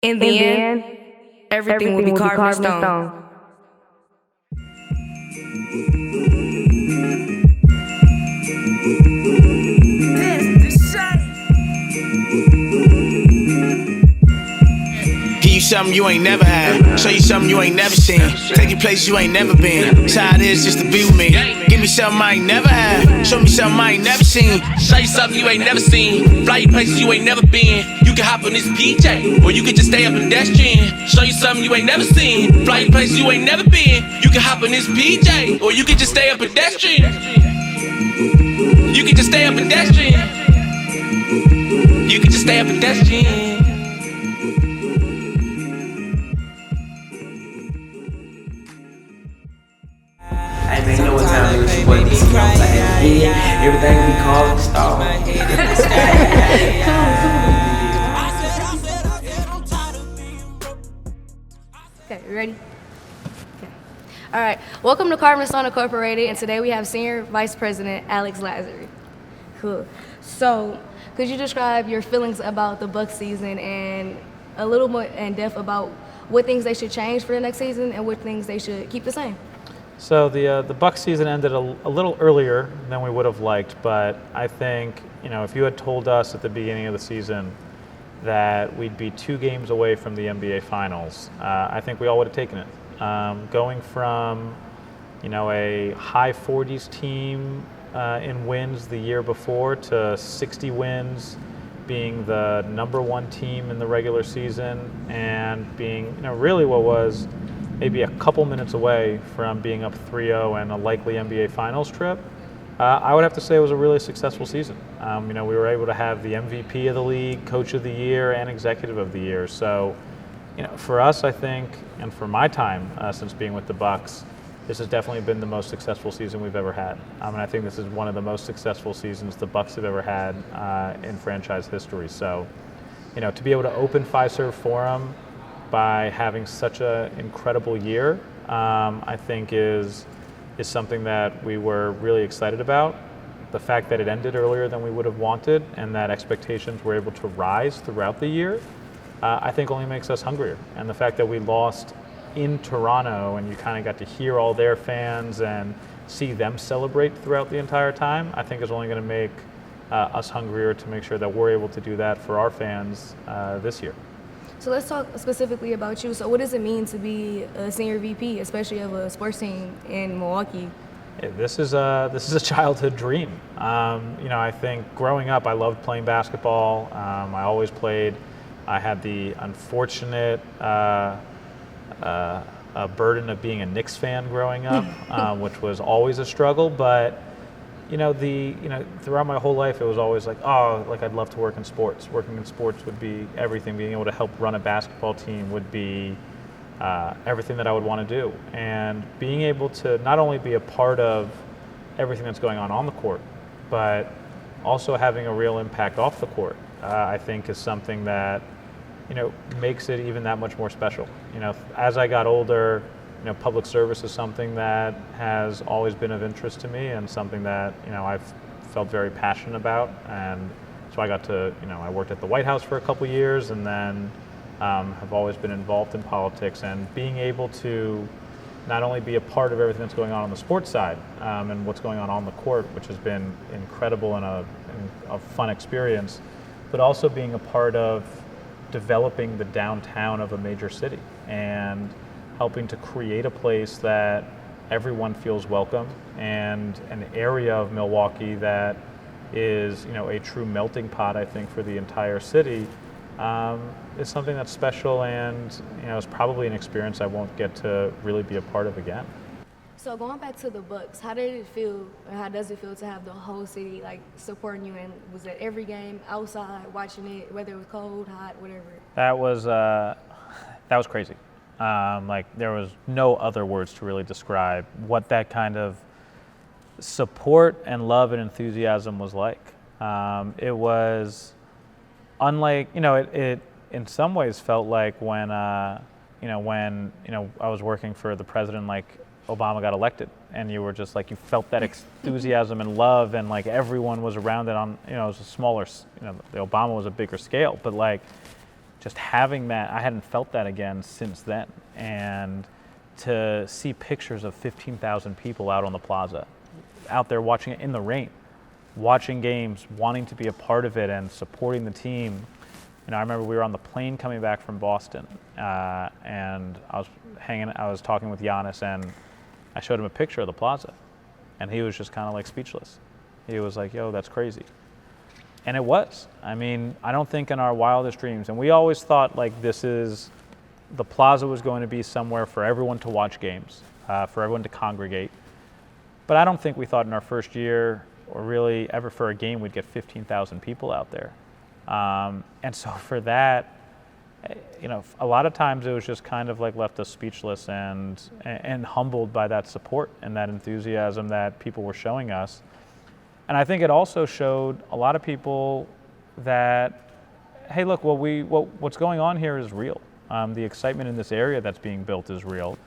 In the end, everything will be carved in stone. Give you something you ain't never had. Show you something you ain't never seen. Take you places you ain't never been. That's how it is just to be with me. Give me something I ain't never had. Show me something I ain't never seen. Show you something you ain't never seen. Fly you places you ain't never been. You can hop on this PJ, or you can just stay a pedestrian. Show you something you ain't never seen. Fly you places you ain't never been. You can hop on this PJ, or you can just stay a pedestrian. You can just stay a pedestrian. You can just stay a pedestrian. Hey man, you know what time it is? Your boy DC. I had to get everything we call it stall. Okay, you ready? Okay. All right. Welcome to Carving Stone Incorporated, and today we have Senior Vice President Alex Lasry. Cool. So, could you describe your feelings about the Bucks season and a little more in depth about what things they should change for the next season and what things they should keep the same? So the Bucks season ended a little earlier than we would have liked, but I think, if you had told us at the beginning of the season that we'd be 2 games away from the NBA Finals, I think we all would have taken it. Going from, a high 40s team in wins the year before to 60 wins, being the number 1 team in the regular season, and being, really what was maybe a couple minutes away from being up 3-0 and a likely NBA Finals trip, I would have to say it was a really successful season. We were able to have the MVP of the league, Coach of the Year, and Executive of the Year. So, for us, I think, and for my time since being with the Bucks, this has definitely been the most successful season we've ever had. And I think this is one of the most successful seasons the Bucks have ever had in franchise history. So, to be able to open Fiserv Forum by having such an incredible year, I think is something that we were really excited about. The fact that it ended earlier than we would have wanted and that expectations were able to rise throughout the year, I think only makes us hungrier. And the fact that we lost in Toronto and you kind of got to hear all their fans and see them celebrate throughout the entire time, I think is only going to make us hungrier to make sure that we're able to do that for our fans this year. So let's talk specifically about you. So what does it mean to be a senior VP, especially of a sports team in Milwaukee? This is a childhood dream. I think growing up, I loved playing basketball. I always played. I had the unfortunate burden of being a Knicks fan growing up, which was always a struggle. But throughout my whole life, it was always like, I'd love to work in sports. Working in sports would be everything. Being able to help run a basketball team would be everything that I would want to do. And being able to not only be a part of everything that's going on the court, but also having a real impact off the court, I think is something that, makes it even that much more special. As I got older, public service is something that has always been of interest to me and something that, I've felt very passionate about. And so I got to, I worked at the White House for a couple years and then have always been involved in politics, and being able to not only be a part of everything that's going on the sports side and what's going on the court, which has been incredible and a fun experience, but also being a part of developing the downtown of a major city and helping to create a place that everyone feels welcome, and an area of Milwaukee that is, a true melting pot, I think, for the entire city, is something that's special, and it's probably an experience I won't get to really be a part of again. So going back to the Bucks, how did it feel, or how does it feel to have the whole city supporting you? And was it every game outside watching it, whether it was cold, hot, whatever? That was crazy. There was no other words to really describe what that kind of support and love and enthusiasm was like. It was unlike, it in some ways felt like when I was working for the president, Obama got elected, and you were just you felt that enthusiasm and love, and everyone was around it on, it was a smaller, the Obama was a bigger scale, but just having that, I hadn't felt that again since then. And to see pictures of 15,000 people out on the plaza, out there watching it in the rain, watching games, wanting to be a part of it and supporting the team. I remember we were on the plane coming back from Boston, and I was talking with Giannis, and I showed him a picture of the plaza, and he was just kind of like speechless. He was like, yo, that's crazy. And it was. I mean, I don't think in our wildest dreams, and we always thought like the plaza was going to be somewhere for everyone to watch games, for everyone to congregate. But I don't think we thought in our first year, or really ever for a game, we'd get 15,000 people out there. And so for that, a lot of times it was just kind of like left us speechless and humbled by that support and that enthusiasm that people were showing us. And I think it also showed a lot of people that, hey, look, what's going on here is real. The excitement in this area that's being built is real,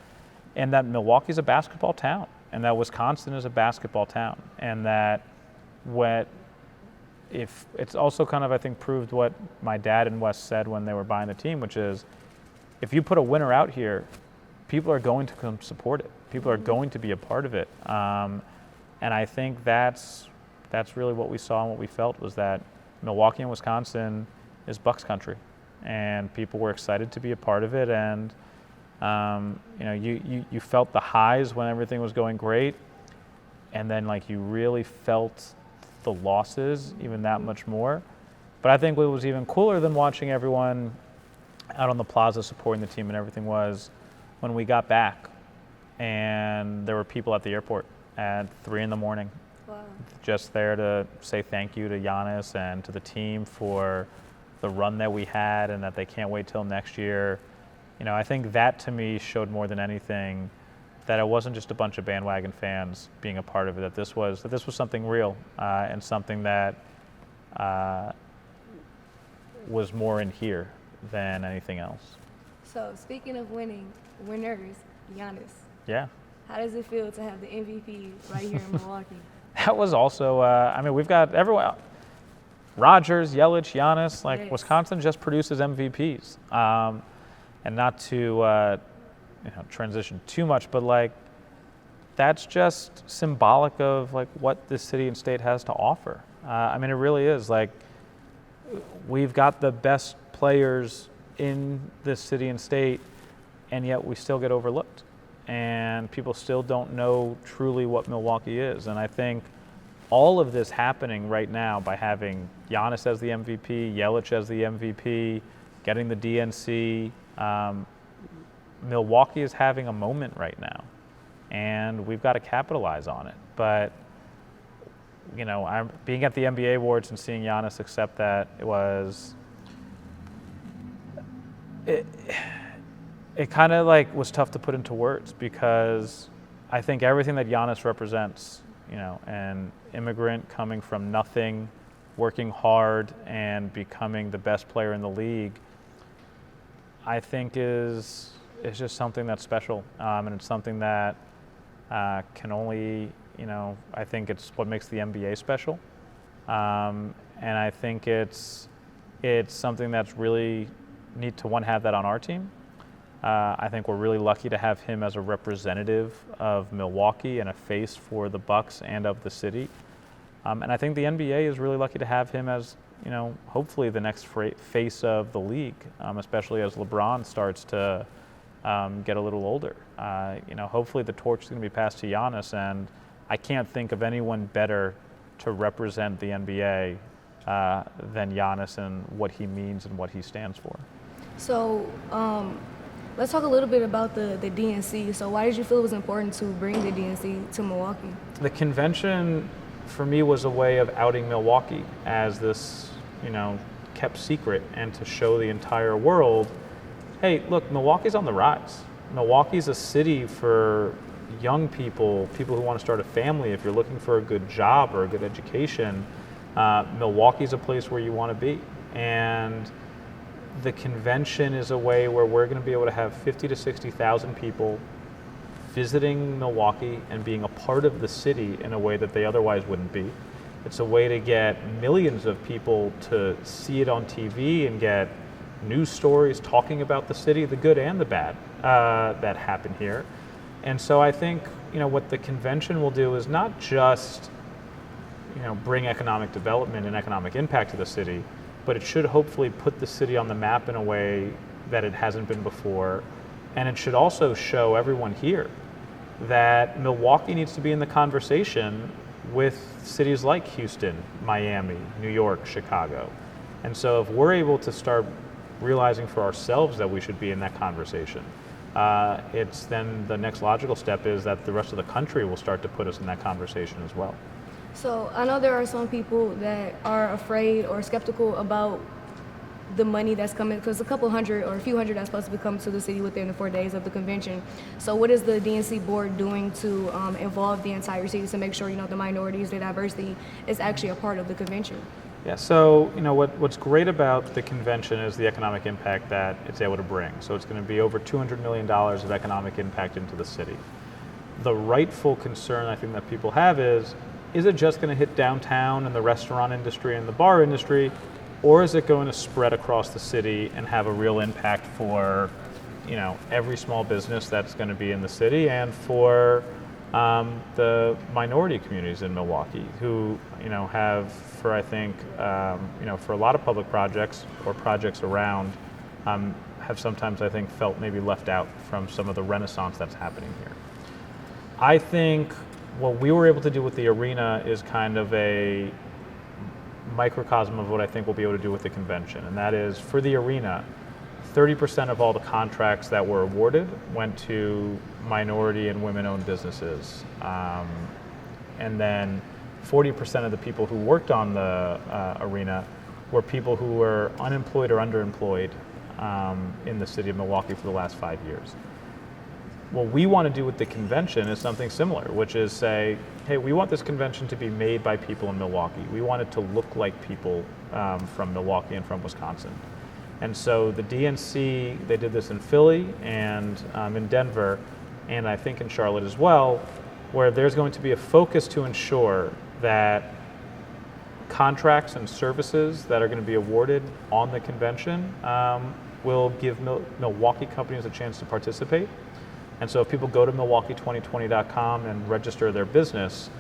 and that Milwaukee's a basketball town, and that Wisconsin is a basketball town, and that if it's also kind of, I think, proved what my dad and Wes said when they were buying the team, which is, if you put a winner out here, people are going to come support it. People are going to be a part of it. And I think that's really what we saw and what we felt, was that Milwaukee and Wisconsin is Bucks country, and people were excited to be a part of it. And you felt the highs when everything was going great, and then like you really felt the losses even that much more. But I think what was even cooler than watching everyone out on the plaza supporting the team and everything was when we got back and there were people at the airport at 3 a.m. Wow. Just there to say thank you to Giannis and to the team for the run that we had, and that they can't wait till next year. I think that to me showed more than anything that it wasn't just a bunch of bandwagon fans being a part of it, that this was something real, and something that was more in here than anything else. So speaking of winners, Giannis. Yeah. How does it feel to have the MVP right here in Milwaukee? That was also, we've got everyone, Rodgers, Yelich, Giannis, Yes. Wisconsin just produces MVPs. And not to transition too much, but that's just symbolic of what this city and state has to offer. It really is. We've got the best players in this city and state, and yet we still get overlooked, and people still don't know truly what Milwaukee is. And I think all of this happening right now by having Giannis as the MVP, Yelich as the MVP, getting the DNC, Milwaukee is having a moment right now, and we've got to capitalize on it. But I'm being at the NBA awards and seeing Giannis accept that, it kind of was tough to put into words, because I think everything that Giannis represents, an immigrant coming from nothing, working hard and becoming the best player in the league, I think is just something that's special, and it's something that can only, I think it's what makes the NBA special, and I think it's something that's really neat to have that on our team. I think we're really lucky to have him as a representative of Milwaukee and a face for the Bucks and of the city, and I think the NBA is really lucky to have him as hopefully the next face of the league, especially as LeBron starts to get a little older. Hopefully the torch is going to be passed to Giannis, and I can't think of anyone better to represent the NBA than Giannis and what he means and what he stands for. So let's talk a little bit about the DNC. So why did you feel it was important to bring the DNC to Milwaukee? The convention for me was a way of outing Milwaukee as this, kept secret, and to show the entire world, hey, look, Milwaukee's on the rise. Milwaukee's a city for young people who want to start a family. If you're looking for a good job or a good education, Milwaukee's a place where you want to be. And the convention is a way where we're going to be able to have 50 to 60,000 people visiting Milwaukee and being a part of the city in a way that they otherwise wouldn't be. It's a way to get millions of people to see it on TV and get news stories talking about the city, the good and the bad, that happen here. And so I think, what the convention will do is not just, bring economic development and economic impact to the city, but it should hopefully put the city on the map in a way that it hasn't been before. And it should also show everyone here that Milwaukee needs to be in the conversation with cities like Houston, Miami, New York, Chicago. And so if we're able to start realizing for ourselves that we should be in that conversation, it's then the next logical step is that the rest of the country will start to put us in that conversation as well. So I know there are some people that are afraid or skeptical about the money that's coming, because a couple hundred or a few hundred that's supposed to be coming to the city within the 4 days of the convention. So what is the DNC board doing to involve the entire city to make sure, the minorities, the diversity is actually a part of the convention? Yeah, so what's great about the convention is the economic impact that it's able to bring. So it's going to be over $200 million of economic impact into the city. The rightful concern I think that people have is it just going to hit downtown and the restaurant industry and the bar industry, or is it going to spread across the city and have a real impact for, every small business that's going to be in the city and for the minority communities in Milwaukee who, have for, I think, for a lot of public projects or projects around, have sometimes, I think, felt maybe left out from some of the renaissance that's happening here. I think what we were able to do with the arena is kind of a microcosm of what I think we'll be able to do with the convention, and that is for the arena, 30% of all the contracts that were awarded went to minority and women-owned businesses, and then 40% of the people who worked on the arena were people who were unemployed or underemployed in the city of Milwaukee for the last 5 years. What we want to do with the convention is something similar, which is say, hey, we want this convention to be made by people in Milwaukee. We want it to look like people from Milwaukee and from Wisconsin. And so the DNC, they did this in Philly and in Denver, and I think in Charlotte as well, where there's going to be a focus to ensure that contracts and services that are going to be awarded on the convention will give Milwaukee companies a chance to participate. And so if people go to Milwaukee2020.com and register their business,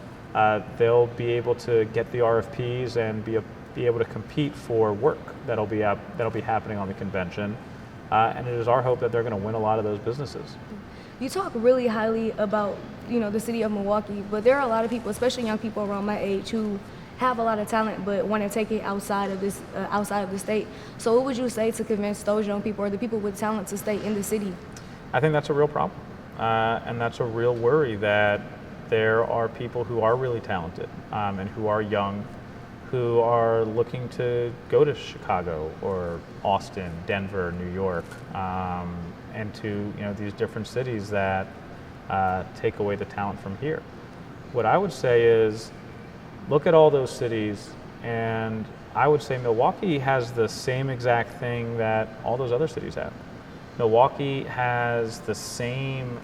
they'll be able to get the RFPs and be able to compete for work that'll be happening on the convention. And it is our hope that they're going to win a lot of those businesses. You talk really highly about, the city of Milwaukee, but there are a lot of people, especially young people around my age, who have a lot of talent but want to take it outside of the state. So what would you say to convince those young people or the people with talent to stay in the city? I think that's a real problem. And that's a real worry that there are people who are really talented and who are young, who are looking to go to Chicago or Austin, Denver, New York, and to these different cities that take away the talent from here. What I would say is look at all those cities, and I would say Milwaukee has the same exact thing that all those other cities have. Milwaukee has the same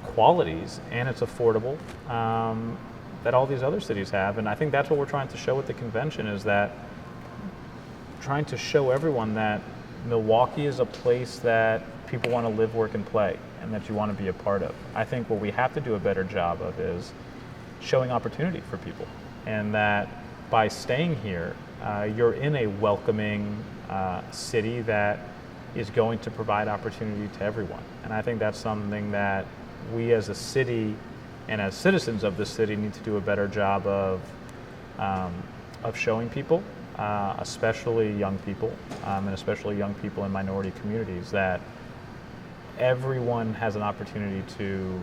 qualities, and it's affordable, that all these other cities have. And I think that's what we're trying to show at the convention, is that trying to show everyone that Milwaukee is a place that people want to live, work, and play, and that you want to be a part of. I think what we have to do a better job of is showing opportunity for people, and that by staying here, you're in a welcoming city that is going to provide opportunity to everyone. And I think that's something that we as a city and as citizens of the city need to do a better job of showing people, especially young people, and especially young people in minority communities, that everyone has an opportunity to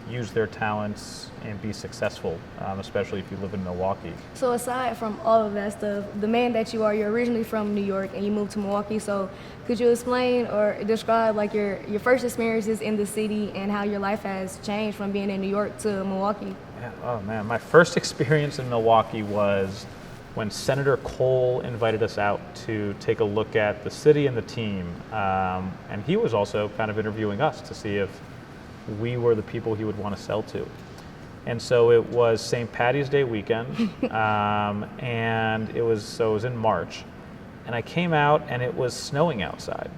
use their talents and be successful, especially if you live in Milwaukee. So aside from all of that stuff, the man that you are, you're originally from New York and you moved to Milwaukee. So could you explain or describe like your first experiences in the city and how your life has changed from being in New York to Milwaukee? Yeah, oh man, my first experience in Milwaukee was when Senator Cole invited us out to take a look at the city and the team. And he was also kind of interviewing us to see if we were the people he would want to sell to. And so it was St. Patty's Day weekend, and it was in March. And I came out and it was snowing outside.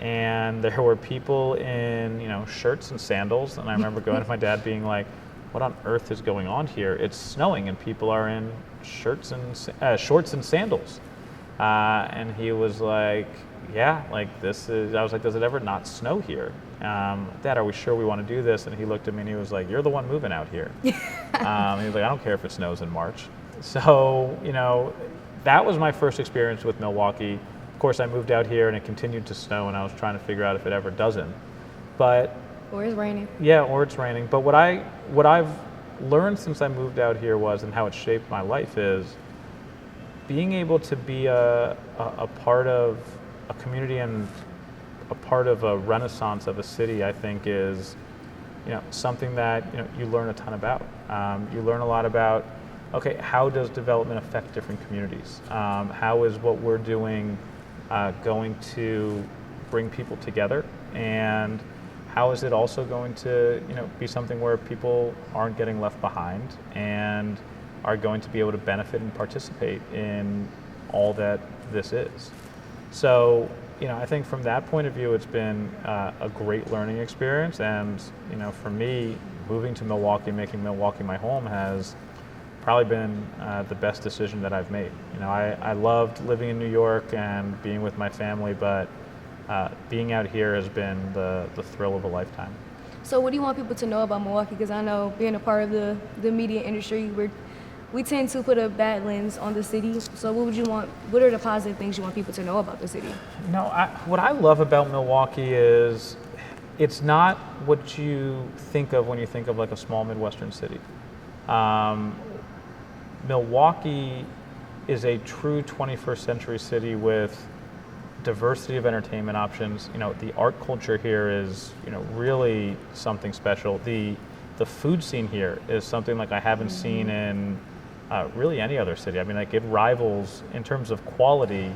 And there were people in, shirts and sandals. And I remember going to my dad being like, what on earth is going on here? It's snowing and people are in shorts and sandals. And he was like, yeah, like I was like, does it ever not snow here? Dad, are we sure we want to do this? And he looked at me and he was like, you're the one moving out here. He was like, I don't care if it snows in March. So, that was my first experience with Milwaukee. Of course, I moved out here and it continued to snow and I was trying to figure out if it ever doesn't. But or it's raining. Yeah, or it's raining. But what I've learned since I moved out here and how it shaped my life is being able to be a part of a community and a part of a renaissance of a city, I think is, something that, you learn a ton about. You learn a lot about, okay, how does development affect different communities? How is what we're doing going to bring people together? And how is it also going to, be something where people aren't getting left behind and are going to be able to benefit and participate in all that this is? So, I think from that point of view, it's been a great learning experience. And, for me, moving to Milwaukee, making Milwaukee my home has probably been the best decision that I've made. I loved living in New York and being with my family, but being out here has been the thrill of a lifetime. So what do you want people to know about Milwaukee? Because I know being a part of the media industry, we tend to put a bad lens on the city. So what are the positive things you want people to know about the city? What I love about Milwaukee is it's not what you think of when you think of like a small Midwestern city. Milwaukee is a true 21st century city with diversity of entertainment options. The art culture here is, really something special. The food scene here is something like I haven't seen in really any other city. I mean, like it rivals in terms of quality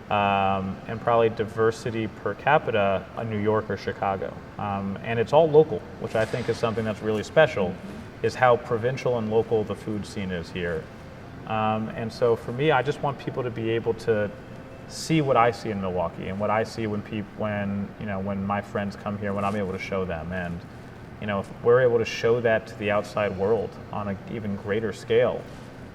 and probably diversity per capita New York or Chicago. And it's all local, which I think is something that's really special, is how provincial and local the food scene is here. And so for me, I just want people to be able to see what I see in Milwaukee and what I see when my friends come here, when I'm able to show them. And if we're able to show that to the outside world on an even greater scale,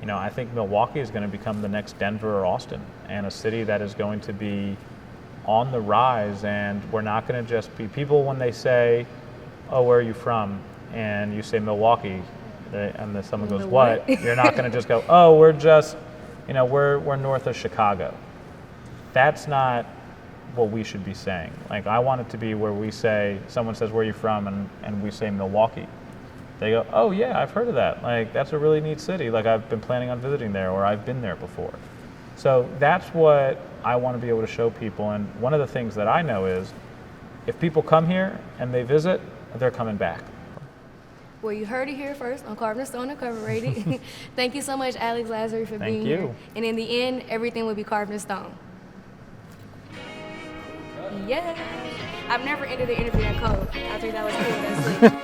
I think Milwaukee is going to become the next Denver or Austin, and a city that is going to be on the rise. And we're not going to just be people when they say, oh, where are you from? And you say Milwaukee, and then someone goes, what? You're not going to just go, oh, we're just, we're north of Chicago. That's not what we should be saying. Like, I want it to be where we say, someone says, where are you from? And we say Milwaukee. They go, oh yeah, I've heard of that. Like, that's a really neat city. Like, I've been planning on visiting there, or I've been there before. So that's what I want to be able to show people. And one of the things that I know is, if people come here and they visit, they're coming back. Well, you heard it here first on Carving Stone Incorporated. Thank you so much, Alex Lasry, for being here. And in the end, everything will be carved in stone. Yeah. I've never ended the interview that cold. I think that was cool. That's slick.